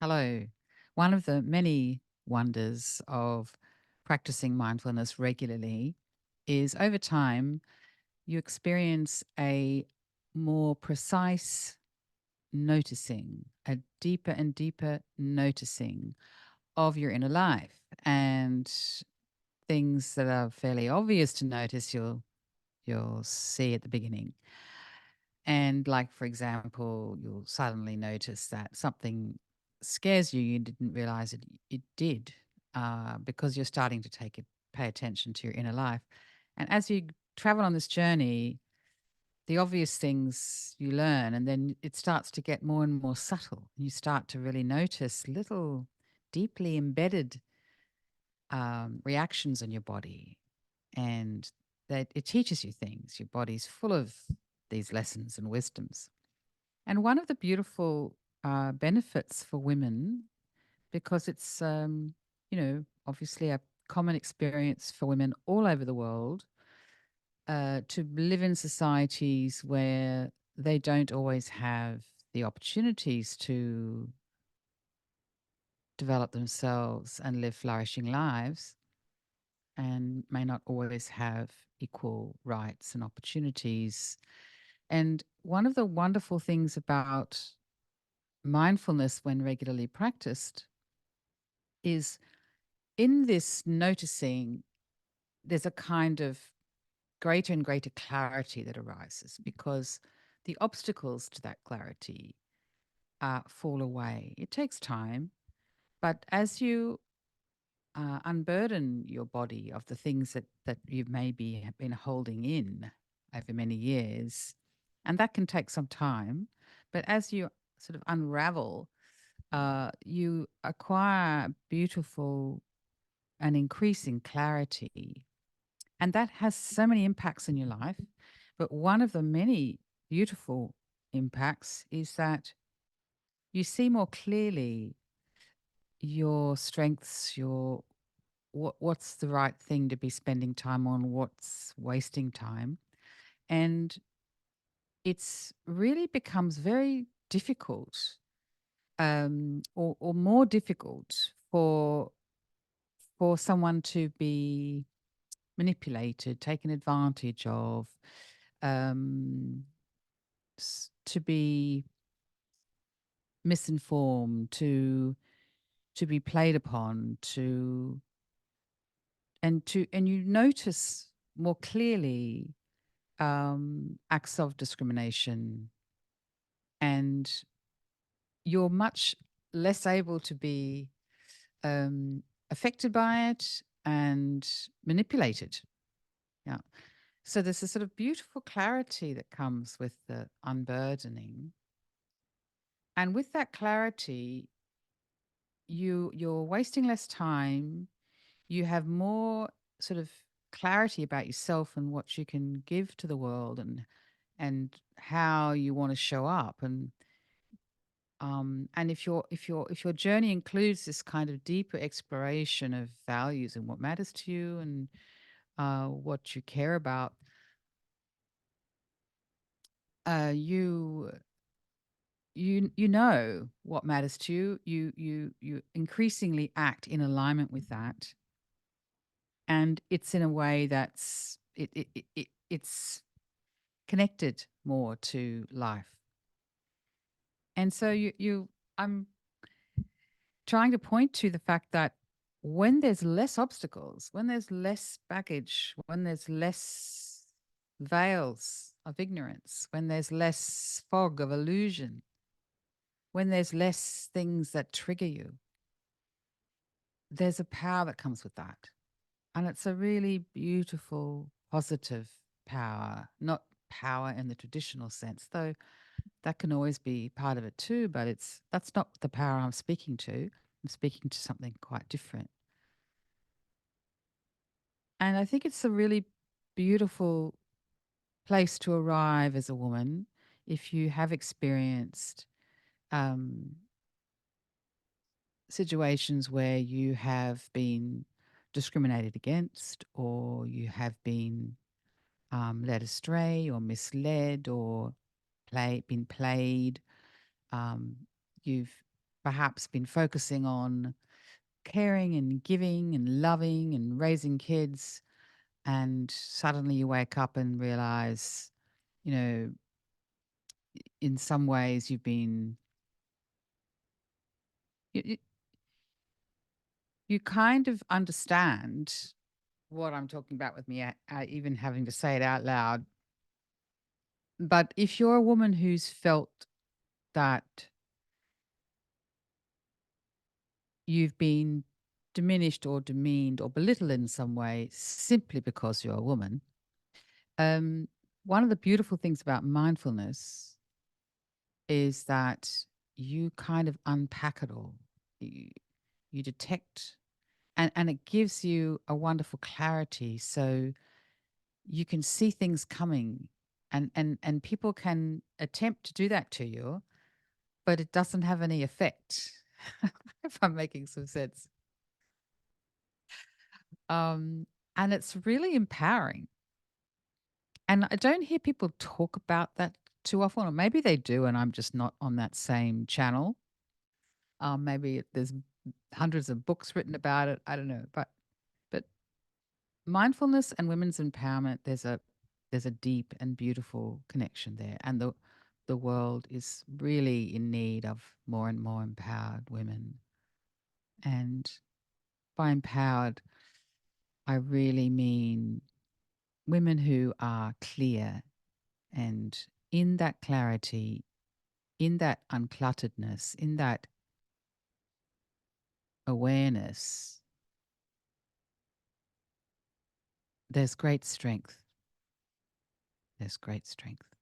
Hello. One of the many wonders of practicing mindfulness regularly is over time, you experience a more precise noticing, a deeper and deeper noticing of your inner life. And things that are fairly obvious to notice, you'll see at the beginning. And like, for example, you'll suddenly notice that something scares you, you didn't realize it did, because you're starting to pay attention to your inner life. And as you travel on this journey, the obvious things you learn, and then it starts to get more and more subtle. You start to really notice little deeply embedded reactions in your body, and that it teaches you things. Your body's full of these lessons and wisdoms. And one of the beautiful benefits for women, because it's, obviously a common experience for women all over the world, to live in societies where they don't always have the opportunities to develop themselves and live flourishing lives, and may not always have equal rights and opportunities. And one of the wonderful things about mindfulness, when regularly practiced, is in this noticing, there's a kind of greater and greater clarity that arises because the obstacles to that clarity fall away. It takes time, but as you unburden your body of the things that you maybe have been holding in over many years, and that can take some time, but as you sort of unravel, you acquire beautiful and increasing clarity. And that has so many impacts in your life. But one of the many beautiful impacts is that you see more clearly your strengths, what's the right thing to be spending time on, what's wasting time. And it's really becomes very difficult, or more difficult for someone to be manipulated, taken advantage of, um, to be misinformed, to be played upon, and you notice more clearly acts of discrimination, and you're much less able to be affected by it and manipulated. Yeah. So there's a sort of beautiful clarity that comes with the unburdening. And with that clarity, you're wasting less time. You have more sort of clarity about yourself and what you can give to the world, and how you want to show up. And if your journey includes this kind of deeper exploration of values and what matters to you, and what you care about, you you know what matters to you. You increasingly act in alignment with that, and it's in a way it's connected more to life. And so I'm trying to point to the fact that when there's less obstacles, when there's less baggage, when there's less veils of ignorance, when there's less fog of illusion, when there's less things that trigger you, there's a power that comes with that. And it's a really beautiful, positive power, not power in the traditional sense, though that can always be part of it too, but that's not the power I'm speaking to. I'm speaking to something quite different. And I think it's a really beautiful place to arrive as a woman if you have experienced um, situations where you have been discriminated against, or you have been led astray or misled, or been played. Um, you've perhaps been focusing on caring and giving and loving and raising kids, and suddenly you wake up and realize, you know, in some ways you've been, you, you kind of understand what I'm talking about with me, even having to say it out loud. But if you're a woman who's felt that you've been diminished or demeaned or belittled in some way simply because you're a woman, um, one of the beautiful things about mindfulness is that you kind of unpack it all. You, you detect, and it gives you a wonderful clarity. So you can see things coming, and people can attempt to do that to you, but it doesn't have any effect. If I'm making some sense. Um, and it's really empowering. And I don't hear people talk about that too often, or maybe they do, and I'm just not on that same channel. Maybe there's hundreds of books written about it. I don't know, but mindfulness and women's empowerment, there's a deep and beautiful connection there, and the world is really in need of more and more empowered women. And by empowered, I really mean women who are clear, and in that clarity, in that unclutteredness, in that awareness, there's great strength. There's great strength.